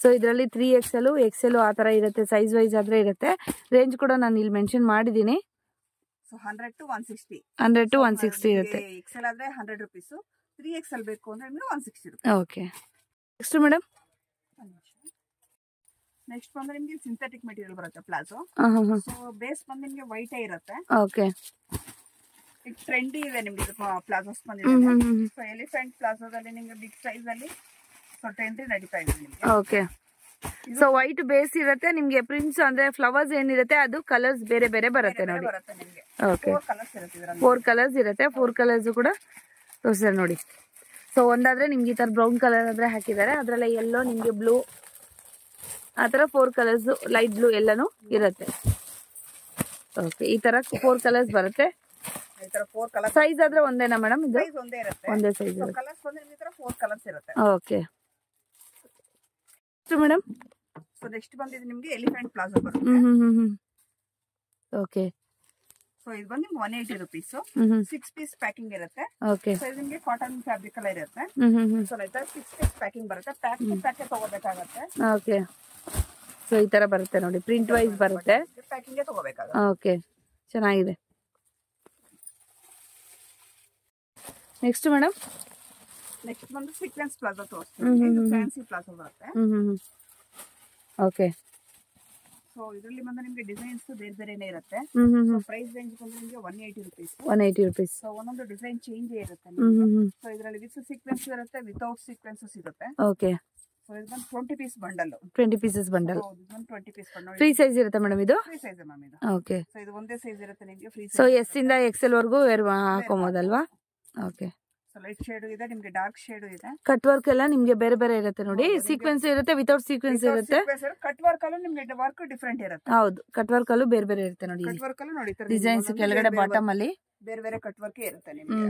ಸೊ ಇದರಲ್ಲಿ 3XL XL ಆ ತರ ಇರುತ್ತೆ, ಸೈಜ್ ವೈಸ್ ಆದ್ರೆ ಇರುತ್ತೆ. ರೇಂಜ್ ಕೂಡ ನಾನು ಇಲ್ಲಿ ಮೆನ್ಷನ್ ಮಾಡಿದೀನಿ. So 100 to 160. 100 to 160 ಇರುತ್ತೆ. XL ಆದ್ರೆ 100 rupees. 3XL ಬೇಕು ಅಂದ್ರೆ ನಿಮಗೆ 160 rupees. Okay. Next madam? Next ಬಂದ್ರೆ ನಿಮಗೆ ಸಿಂಥೆಟಿಕ್ ಮೆಟೀರಿಯಲ್ ಬರುತ್ತೆ ಪ್ಲಾಜೋ. ಸೊ ಬೇಸ್ ಬಂದು ನಿಮಗೆ ವೈಟ್ ಇರುತ್ತೆ. ಓಕೆ. ಈಗ ಟ್ರೆಂಡಿ ಇದೆ ನಿಮ್ಗೆ ಪ್ಲಾಜೋಸ್ ಬಂದಿದೆ. ಸೊ ಎಲಿಫೆಂಟ್ ಪ್ಲಾಜೋದಲ್ಲಿ ನಿಮಗೆ ಬಿಗ್ ಸೈಜ್ ಅಲ್ಲಿ ಸೊ ಟ್ರೆಂಡಿ ನಡೀತಾ ಇದೆ ನಿಮಗೆ. ಓಕೆ. ಸೊ ವೈಟ್ ಬೇಸ್ ಇರುತ್ತೆ ನಿಮ್ಗೆ, ಪ್ರಿಂಟ್ಸ್ ಅಂದ್ರೆ ಫ್ಲವರ್ಸ್ ಏನಿರುತ್ತೆ ಅದು ಕಲರ್ಸ್ ಬೇರೆ ಬೇರೆ ಬರುತ್ತೆ ನೋಡಿ. ಓಕೆ. 4 ಕಲರ್ಸ್ ಇರುತ್ತೆ ಇದರಲ್ಲಿ. 4 ಕಲರ್ಸ್ ಇರುತ್ತೆ. 4 ಕಲರ್ಸ್ ಕೂಡ ತೋರಿಸ್ತಾರೆ ನೋಡಿ. ಸೊ ಒಂದಾದ್ರೆ ನಿಮ್ಗೆ ಈ ತರ ಬ್ರೌನ್ ಕಲರ್ ಆದ್ರೆ ಹಾಕಿದ್ದಾರೆ, ಅದ್ರಲ್ಲ ಯೆಲ್ಲೋ, ನಿಮ್ಗೆ ಬ್ಲೂ, ಆ ತರ 4 ಕಲರ್ಸ್, ಲೈಟ್ ಬ್ಲೂ ಎಲ್ಲಾನು ಇರುತ್ತೆ. ಓಕೆ. ಈ ತರ 4 ಕಲರ್ಸ್ ಬರುತ್ತೆ. ಈ ತರ 4 ಕಲರ್ಸ್. ಸೈಜ್ ಆದ್ರೆ ಒಂದೇನಾ ಮೇಡಮ್? ಇದು ಸೈಜ್ ಒಂದೇ ಇರುತ್ತೆ. ಒಂದೇ ಸೈಜ್ ಇರುತ್ತೆ. ಕಲರ್ಸ್ ಬಂದ್ರೆ ಈ ತರ 4 ಕಲರ್ಸ್ ಇರುತ್ತೆ. Okay madam. ಸೊ ನೆಕ್ಸ್ಟ್ ಬಂದಿದೆ ನಿಮ್ಗೆ ಎಲಿಫೆಂಟ್ ಪ್ಲಾಜೋ ಬರುತ್ತೆ. ಓಕೆ. ಸೊ ಇದು ಬಂದು 180 rupees. 6 ಪೀಸ್ ಪ್ಯಾಕಿಂಗ್ ಇರುತ್ತೆ. ಓಕೆ. ಸೊ ಇದು ನಿಮ್ಗೆ ಕಾಟನ್ ಫ್ಯಾಬ್ರಿಕ್ ಎಲ್ಲ ಇರುತ್ತೆ. ಸೊ ಲೈಕ್ 6 ಪೀಸ್ ಪ್ಯಾಕಿಂಗ್ ಬರುತ್ತೆ. ಪ್ಯಾಕ್ ಟು ಪ್ಯಾಕ್ ತಗೋಬೇಕಾಗುತ್ತೆ. ಓಕೆ. ಸೊ ಈ ತರ ಬರುತ್ತೆ ನೋಡಿ, ಪ್ರಿಂಟ್ ವೈಸ್ ಬರುತ್ತೆ. ಪ್ಯಾಕಿಂಗ್ ತಗೋಬೇಕಾಗುತ್ತೆ. ಓಕೆ, ಚೆನ್ನಾಗಿದೆ. Next madam? ನೆಕ್ಸ್ಟ್ ಬಂದು ಸೀಕ್ವೆನ್ಸ್ ಪ್ಲಾಜೋ ತೋರಿಸ್ತೀನಿ. ಇದು ಫ್ಯಾನ್ಸಿ ಪ್ಲಾಜೋ ಬರುತ್ತೆ. ಓಕೆ. ಸೊ ಇದರಲ್ಲಿ ಬಂದು ನಿಮಗೆ ಡಿಸೈನ್ಸ್ ಬೇರೆ ಬೇರೆನೇ ಇರುತ್ತೆ. ಸೊ ಪ್ರೈಸ್ ರೇಂಜ್ ಬಂದು ನಿಮಗೆ 180 rupees. 180 rupees. ಸೊ ಒಂದೊಂದು ಡಿಸೈನ್ ಚೇಂಜ್ ಇರುತ್ತೆ. ಸೊ ಇದರಲ್ಲಿ ವಿತ್ ಸೀಕ್ವೆನ್ಸ್ ಇರುತ್ತೆ, ವಿತೌಟ್ ಸೀಕ್ವೆನ್ಸಸ್ ಇರುತ್ತೆ. ಓಕೆ. ಸೊ ಇದು ಬಂದು 20 piece bundle. 20 pieces bundle. So ಇದು ಬಂದು 20 ಪೀಸ್ ಬಂಡಲ್. ಫ್ರೀ ಸೈಜ್ ಇರುತ್ತೆ ಮೇಡಮ್ ಇದು? ಫ್ರೀ ಸೈಜ್ ಮ್ಯಾಮ್ ಇದು. ಓಕೆ. ಸೊ ಇದು ಒಂದೇ ಸೈಜ್ ಇರುತ್ತೆ ನಿಮಗೆ ಫ್ರೀ ಸೈಜ್. ಸೊ ಎಸ್ ಇಂದ XL ವರ್ಗೂ ವೇರ್ ಹಾಕೋಬಹುದಲ್ವಾ? ಓಕೆ. ಸೊ ಲೈಟ್ ಶೇಡ್ ಇದೆ, ನಿಮಗೆ ಡಾರ್ಕ್ ಶೇಡ್ ಇದೆ. ಕಟ್ ವರ್ಕ್ ಎಲ್ಲ ನಿಮಗೆ ಬೇರೆ ಬೇರೆ ಇರುತ್ತೆ ನೋಡಿ. ಸೀಕ್ವೆನ್ಸ್ ಇರುತ್ತೆ, ವಿತೌಟ್ ಸೀಕ್ವೆನ್ಸ್ ಇರುತ್ತೆ. ಕಟ್ ವರ್ಕ್ ಅಲ್ಲೂ ನಿಮಗೆ ವರ್ಕ್ ಡಿಫರೆಂಟ್ ಇರುತ್ತೆ. ಹೌದು, ಕಟ್ ವರ್ಕ್ ಅಲ್ಲೂ ಬೇರೆ ಬೇರೆ ಇರುತ್ತೆ ನೋಡಿ. ಕಟ್ ವರ್ಕ್ ಅಲ್ಲೂ ನೋಡಿ ಡಿಸೈನ್ಸ್ ಕೆಳಗಡೆ ಬಾಟಮ್ ಅಲ್ಲಿ ಬೇರೆ ಬೇರೆ ಕಟ್ ವರ್ಕ್ ಇರುತ್ತೆ ನಿಮಗೆ.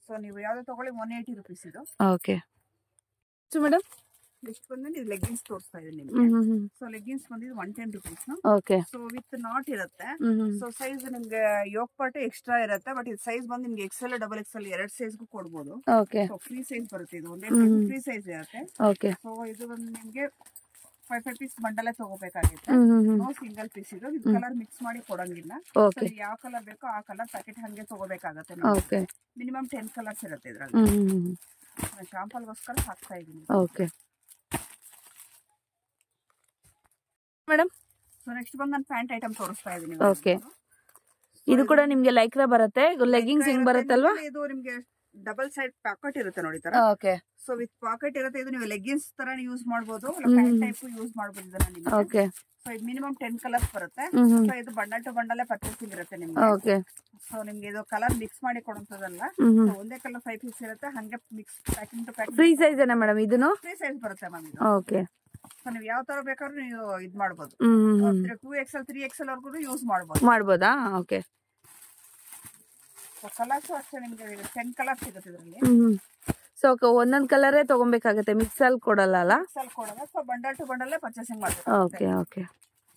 ಸೊ ನೀವು ಯಾವ್ದು ತಗೊಳ್ಳಿ 180 rupees ಇದು. ಓಕೆ. ಸೊ ಮೇಡಮ್ ನೆಕ್ಸ್ಟ್ ಬಂದು ಇದು ಲೆಗ್ಗಿನ್ಸ್ ತೋರಿಸ್ತಾ ಇದೆ ನಿಮಗೆ. ಸೊ ಲೆಗ್ಗಿನ್ಸ್ ಬಂದಿದ್ದು 110 rupees. Okay. So with not ಇರುತ್ತೆ. ಸೊ ಸೈಜ್ ನಿಮ್ಗೆ ಯೋಕ್ ಪಾರ್ಟ್ ಎಕ್ಸ್ಟ್ರಾ ಇರುತ್ತೆ, ಬಟ್ ಇದು ಸೈಜ್ ಬಂದು ನಿಮ್ಗೆ XL ಡಬಲ್ XL 2 ಸೈಜ್ಗೂ ಕೊಡ್ಬೋದು. ಓಕೆ. ಸೊ ಫ್ರೀ ಸೈಜ್ ಬರುತ್ತೆ, ಇದು ಒಂದೇ ಫ್ರೀ ಸೈಜ್ ಇರುತ್ತೆ. ಓಕೆ. ಸೊ ಇದು ಬಂದು ನಿಮ್ಗೆ 5 ಪೀಸ್ ಬಂಡಲೇ ತಗೋಬೇಕಾಗುತ್ತೆ. ನೋ ಸಿಂಗಲ್ ಪೀಸ್ ಇದು. ಇದು ಕಲರ್ ಮಿಕ್ಸ್ ಮಾಡಿ ಕೊಡಂಗಿಲ್ಲ. ಯಾವ ಕಲರ್ ಬೇಕೋ ಆ ಕಲರ್ ಪ್ಯಾಕೆಟ್ ಹಂಗೆ ತಗೋಬೇಕಾಗತ್ತೆ. ಓಕೆ. ಮಿನಿಮಮ್ 10 ಕಲರ್ಸ್ ಇರುತ್ತೆ ಇದ್ರಲ್ಲಿ. ಶಾಂಪಲ್ ಗೋಸ್ಕರ ಹಾಕ್ತಾ ಇದೀನಿ. Okay madam. ಸೊ ನೆಕ್ಸ್ಟ್ ಬಂದು ನಾನು ಪ್ಯಾಂಟ್ ಐಟಮ್ ತೋರಿಸ್ತಾ ಇದೀನಿ. ಓಕೆ. ಇದು ಕೂಡ ನಿಮ್ಗೆ ಲೈಕ್ರಾ ಬರುತ್ತೆ. ಲೆಗ್ಗಿಂಗ್ಸ್ ಹಿಂಗ್ ಬರುತ್ತಲ್ವಾ? ಇದು ನಿಮ್ಗೆ ಡಬಲ್ ಸೈಡ್ ಪಾಕೆಟ್ ಇರುತ್ತೆ ನೋಡಿ ತರ. ಓಕೆ. ಸೊ ವಿತ್ ಪಾಕೆಟ್ ಇರುತ್ತೆ. ಇದು ನೀವು ಲೆಗ್ಗಿನ್ಸ್ ತರ ಯೂಸ್ ಮಾಡಬಹುದು, ಪ್ಯಾಂಟ್ ಟೈಪ್ ಯೂಸ್ ಮಾಡಬಹುದು ಇದನ್ನ ನಿಮಗೆ. ಓಕೆ. ಸೊ ಇದು ಮಿನಿಮಮ್ 10 ಕಲರ್ಸ್ ಬರುತ್ತೆ. ಸೊ ಇದು ಬಂಡಲ್ ಟು ಬಂಡಲ್ ಪರ್ಚೇಸಿಂಗ್ ಇರುತ್ತೆ ನಿಮ್ಗೆ. ಓಕೆ. ಸೊ ನಿಮ್ಗೆ ಇದು ಕಲರ್ ಮಿಕ್ಸ್ ಮಾಡಿ ಕೊಡುವಂತದಲ್ಲ. ಒಂದೇ ಕಲರ್ 5 ಪೀಸ್ ಇರುತ್ತೆ, ಹಂಗೆ mix packing to packing. Free size ಏನಾ ಮೇಡಮ್ ಇದನ್ನು? ಫ್ರೀ ಸೈಜ್ ಬರುತ್ತೆ ಮ್ಯಾಮ್ ಇದು. ಓಕೆ. ಸೊ ನೀವು ಯಾವ ತರ ಬೇಕಾದ್ರೂ ನೀವು ಇದು ಮಾಡಬಹುದು. 2XL 3XL ವರ್ಗೂ ಯೂಸ್ ಮಾಡಬಹುದಾ? ಓಕೆ. ಸೊ ಕಲರ್ಸ್ ಅಷ್ಟೇ ನಿಮ್ಗೆ 10 ಕಲರ್ಸ್ ಸಿಗುತ್ತೆ ಇದರಲ್ಲಿ. ಸೊ ಒಂದೊಂದ್ ಕಲರೇ ತಗೊಬೇಕಾಗತ್ತೆ, ಮಿಕ್ಸ್ ಅಲ್ಲಿ ಕೊಡಲ್ಲ ಅಲ್ಲ? ಮಿಕ್ಸ್ ಅಲ್ಲಿ ಕೊಡಲ್ಲ. So bundle to bundle purchasing ಮಾಡಬೇಕು. ಓಕೆ. ಓಕೆ.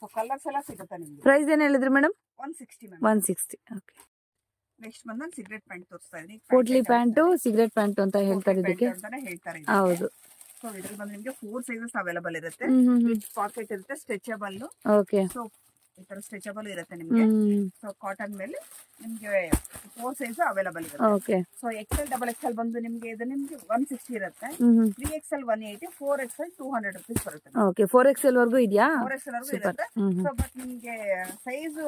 ಸೊ ಕಲರ್ಸ್ ಎಲ್ಲ ಸಿಗುತ್ತೆ ನಿಮ್ಗೆ. ಪ್ರೈಸ್ ಏನ್ ಹೇಳಿದ್ರಿ ಮೇಡಮ್? 160 ಮ್ಯಾಮ್. 160. ಓಕೆ. ನೆಕ್ಸ್ಟ್ ಬಂದು ಸಿಗರೇಟ್ ಪ್ಯಾಂಟ್ ತೋರಿಸ್ತಾ ಇದೀನಿ. ಪೋಟ್ಲಿ ಪ್ಯಾಂಟ್, ಸಿಗರೇಟ್ ಪ್ಯಾಂಟ್ ಅಂತ ಹೇಳ್ತಾರೆ ಇದಕ್ಕೆ. ಅಂತಾನೆ ಹೇಳ್ತಾರೆ. ಹೌದು. ಸೊ ಇದ್ರಲ್ಲಿ ಬಂದು ನಿಮಗೆ 4 ಸೈಜಸ್ ಅವೈಲೇಬಲ್ ಇರುತ್ತೆ. ವಿತ್ ಪಾಕೆಟ್ ಇರುತ್ತೆ, ಸ್ಟ್ರೆಚಬಲ್. ಓಕೆ. ಸೊ ಈ ತರ ಸ್ಟ್ರೆಚಬಲ್ ಇರುತ್ತೆ ನಿಮ್ಗೆ. ಸೊ ಕಾಟನ್ ಮೇಲೆ ನಿಮ್ಗೆ 4 ಸೈಜ್ ಅವೈಲಬಲ್ ಇರುತ್ತೆ. ಸೊ XL XXL ಬಂದು ನಿಮ್ಗೆ ಇದು ನಿಮ್ಗೆ 160 ಇರುತ್ತೆ. 3XL 180, 4XL 200 rupees ಬರುತ್ತೆ. ಓಕೆ 4XL ವರ್ಗೂ ಇದೆಯಾ? 4XL ವರ್ಗೂ ಇರುತ್ತೆ. ಸೊ ಬಟ್ ನಿಮ್ಗೆ ಸೈಜ್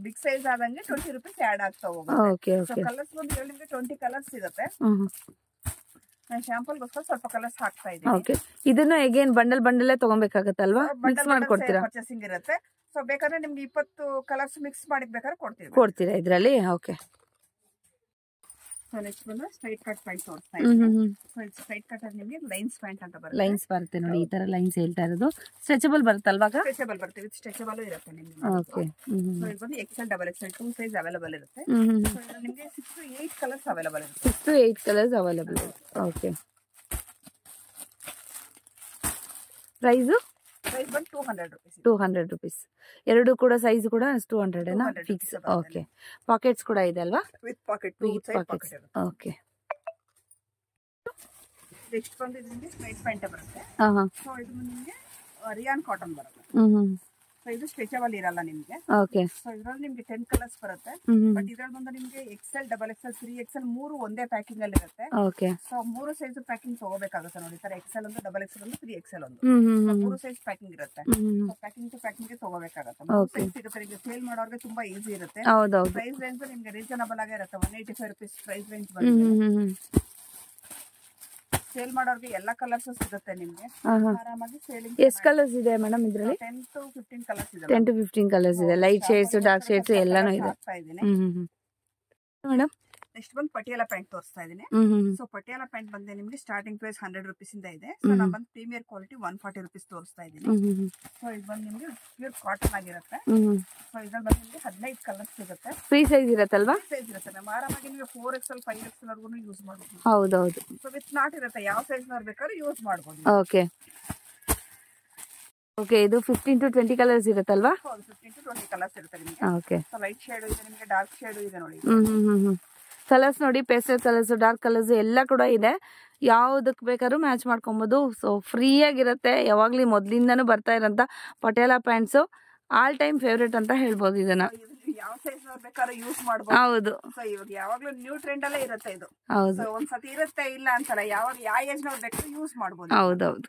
ಬಿಗ್ ಸೈಜ್ ಆದಂಗೆ 20 rupees ಆಡ್ ಆಗ್ತಾ ಹೋಗುತ್ತೆ. ಓಕೆ ಸೊ ಕಲರ್ಸ್ ಬಂದು ನಿಮ್ಗೆ 20 ಕಲರ್ಸ್ ಇರುತ್ತೆ. ನಾನು ಶಾಂಪಲ್ಗೋಸ್ಕರ ಸ್ವಲ್ಪ ಕಲರ್ಸ್ ಹಾಕ್ತಾ ಇದ್ದೀನಿ. ಓಕೆ ಇದನ್ನ ಅಗೇನ್ ಬಂಡಲ್ ತಗೊಬೇಕಾಗತ್ತಲ್ವಾ? ಮಿಕ್ಸ್ ಮಾಡಿ ಕೊಡ್ತೀರಾ? ಪರ್ಚೇಸಿಂಗ್ ಇರುತ್ತೆ. ಸೊ ಬೇಕಾದ್ರೆ ನಿಮ್ಗೆ 20 ಕಲರ್ಸ್ ಮಿಕ್ಸ್ ಮಾಡಿ ಬೇಕಾದ್ರೆ ಕೊಡ್ತೀರಾ ಇದ್ರಲ್ಲಿ? ಓಕೆ. ಸೊ ನೆಕ್ಸ್ಟ್ ಬಂದ್ರೆ ಸ್ಟ್ರೈಟ್ ಕಟ್ ಪ್ಯಾಂಟ್ ತೋರಿಸ್ತಾ ಇದ್ದೀನಿ. ಸೊ ಇದು ಸ್ಟ್ರೈಟ್ ಕಟ್ ಅಲ್ಲಿ ನಿಮಗೆ ಲೈನ್ಸ್ ಪ್ಯಾಂಟ್ ಅಂತ ಬರುತ್ತೆ. ಲೈನ್ಸ್ ಬರುತ್ತೆ ನೋಡಿ, ಈ ತರ ಲೈನ್ಸ್ ಹೇಳ್ತಾ ಇರೋದು. ಸ್ಟ್ರೆಚಬಲ್ ಬರುತ್ತಲ್ವಾ? ಸ್ಟ್ರೆಚಬಲ್ ಬರುತ್ತೆ, ವಿತ್ ಸ್ಟ್ರೆಚಬಲ್ ಇರುತ್ತೆ ನಿಮಗೆ. ಓಕೆ. ಸೊ ಇದು ಬಂದು XL XXL 2 ಸೈಜ್ ಅವೈಲಬಲ್ ಇರುತ್ತೆ. ಸೊ ಇದರಲ್ಲಿ ನಿಮಗೆ 6 to 8 ಕಲರ್ಸ್ ಅವೈಲಬಲ್ ಇರುತ್ತೆ. 6 to 8 ಕಲರ್ಸ್ ಅವೈಲಬಲ್ ಇರುತ್ತೆ. ಓಕೆ. ಪ್ರೈಸ್ ಬಂದು 200 rupees. 200 rupees. ಎರಡು ಕೂಡ ಸೈಜ್ ಕೂಡ 200 ಏನಾ ಫಿಕ್ಸ್? ಓಕೆ. ಪಾಕೆಟ್ಸ್ ಕೂಡ ಇದೆ ಅಲ್ವಾ? With packet, pockets. Okay. Next ಬಂದು ಇದು ನಿಮಗೆ ಸ್ಟ್ರೈಟ್ ಪ್ಯಾಂಟ್ ಬರುತ್ತೆ. ಸೊ ಇದು ನಿಮಗೆ ರಿಯಾನ್ ಕಾಟನ್ ಬರುತ್ತೆ. ಸೊ ಇದು ಸ್ಟ್ರೆಚಬಲ್ ಇರಲ್ಲ ನಿಮ್ಗೆ. ಓಕೆ. ಸೊ ಇದ್ರಲ್ಲಿ ನಿಮ್ಗೆ 10 ಕಲರ್ಸ್ ಬರುತ್ತೆ. ಬಟ್ ಇದ್ರಲ್ಲಿ ಬಂದು ನಿಮ್ಗೆ XL XXL 3XL 3 ಒಂದೇ ಪ್ಯಾಕಿಂಗ್ ಅಲ್ಲಿ ಇರುತ್ತೆ. ಓಕೆ. ಸೊ 3 ಸೈಜ್ ಪ್ಯಾಕಿಂಗ್ ತಗೋಬೇಕಾಗುತ್ತೆ ನೋಡಿ. ತರ XL ಒಂದು, XXL ಒಂದು, 3XL ಒಂದು, 3 ಸೈಜ್ ಪ್ಯಾಕಿಂಗ್ ಇರುತ್ತೆ. ಸೊ ಪ್ಯಾಕಿಂಗ್ ಟು ಪ್ಯಾಕಿಂಗ್ ತಗೋಬೇಕಾಗುತ್ತೆ. 3 ಸೈಜ್ ಸಿಗುತ್ತೆ. ಈಗ ಸೇಲ್ ಮಾಡೋರಿಗೆ ತುಂಬಾ ಈಸಿ ಇರುತ್ತೆ. ಪ್ರೈಸ್ ರೇಂಜ್ ನಿಮ್ಗೆ ರೀಸನಬಲ್ ಆಗೇ ಇರುತ್ತೆ. 185 rupees ಪ್ರೈಸ್ ರೇಂಜ್ ಬರುತ್ತೆ. ಸೇಲ್ ಮಾಡೋರ್ಗೆ ಎಲ್ಲಾ ಕಲರ್ಸ್ ಸಿಗುತ್ತೆ ನಿಮ್ಗೆ. ಆರಾಮಾಗಿ ಸೇಲಿಂಗ್. ಎಷ್ಟು ಕಲರ್ಸ್ ಇದೆ ಮೇಡಮ್ ಇದ್ರಲ್ಲಿ? 10 to 15 ಕಲರ್ಸ್ ಇದೆ. 10 to 15 ಕಲರ್ಸ್ ಇದೆ. ಲೈಟ್ ಶೇಡ್ಸ್, ಡಾರ್ಕ್ ಶೇಡ್ಸ್ ಎಲ್ಲಾನು ಇದೆ ಮೇಡಮ್. ನೆಕ್ಸ್ಟ್ ಬಂದು ಪಟಿಯಾಲ ಪ್ಯಾಂಟ್ ತೋರಿಸ್ತಾ ಇದೀನಿ. ಸೊ ಪಟಿಯಾಲ ಪ್ಯಾಂಟ್ ಬಂದ್ರೆ ನಿಮ್ಗೆ ಸ್ಟಾರ್ಟಿಂಗ್ ಪ್ರೈಸ್ 100 rupees ಇಂದ ಇದೆ. ಸೊ ನಾನು ಬಂದು ಪ್ರೀಮಿಯರ್ ಕ್ವಾಲಿಟಿ 140 rupees ತೋರಿಸ್ತಾ ಇದೀನಿ. ಸೊ ಇದು ಬಂದು ನಿಮ್ಗೆ ಪ್ಯೂರ್ ಕಾಟನ್ ಆಗಿರುತ್ತೆ. ಸೊ ಇದ್ರಲ್ಲಿ ಬಂದು ನಿಮ್ಗೆ 15 ಕಲರ್ಸ್ ಸಿಗುತ್ತೆ. ಫ್ರೀ ಸೈಜ್ ಇರುತ್ತಲ್ವಾ? ಸೈಜ್ ಇರುತ್ತೆ ಮ್ಯಾಮ್. ಆರಾಮಾಗಿ ನಿಮಗೆ 4XL 5XL ವರ್ಗು ಯೂಸ್ ಮಾಡಬಹುದು. ಹೌದೌದು. ಸೊ ವಿತ್ ನಾಟ್ ಇರುತ್ತೆ. ಯಾವ ಸೈಜ್ ನವರು ಬೇಕಾದ್ರೂ ಯೂಸ್ ಮಾಡಬಹುದು. ಓಕೆ. ಓಕೆ. ಇದು 15 to 20 ಕಲರ್ಸ್ ಇರುತ್ತಲ್ವಾ? ಹೌದು, 15 to 20 ಕಲರ್ಸ್ ಇರುತ್ತೆ ನಿಮಗೆ. ಓಕೆ. ಸೊ ಲೈಟ್ ಶೇಡ್ ಇದೆ ನಿಮಗೆ, ಡಾರ್ಕ್ ಶೇಡ್ ಇದೆ ನೋಡಿ. ಕಲರ್ಸ್ ನೋಡಿ, ಪೇಸ್ಟಲ್ ಕಲರ್ಸ್, ಡಾರ್ಕ್ ಕಲರ್ಸ್ ಎಲ್ಲ ಕೂಡ ಇದೆ. ಯಾವ್ದಕ್ ಬೇಕಾದ್ರೂ ಮ್ಯಾಚ್ ಮಾಡ್ಕೊಬಹುದು. ಸೊ ಫ್ರೀ ಆಗಿರುತ್ತೆ. ಯಾವಾಗ್ಲೂ ಮೊದ್ಲಿಂದಾನು ಬರ್ತಾ ಇರೋಂತ Patiala pants all time favourite ಅಂತ ಹೇಳ್ಬೋದು ಇದನ್ನ. ಯಾವ ಸೈಜ್ ಬೇಕಾದ್ರೂ ಯೂಸ್ ಮಾಡಬಹುದು. ಹೌದು. ಸೊ ಇವಾಗ ಯಾವಾಗ್ಲೂ ನ್ಯೂ ಟ್ರೆಂಡ್ ಅಲ್ಲೇ ಇರುತ್ತೆ ಇದು. ಹೌದು. ಸೊ ಒಂದ್ಸತಿ ಇರುತ್ತೆ ಇಲ್ಲ ಅಂತಲ್ಲ. ಯಾವ ಏಜ್ ನವ್ರು ಬೇಕಾದ್ರೂ ಯೂಸ್ ಮಾಡಬಹುದು. ಹೌದೌದು.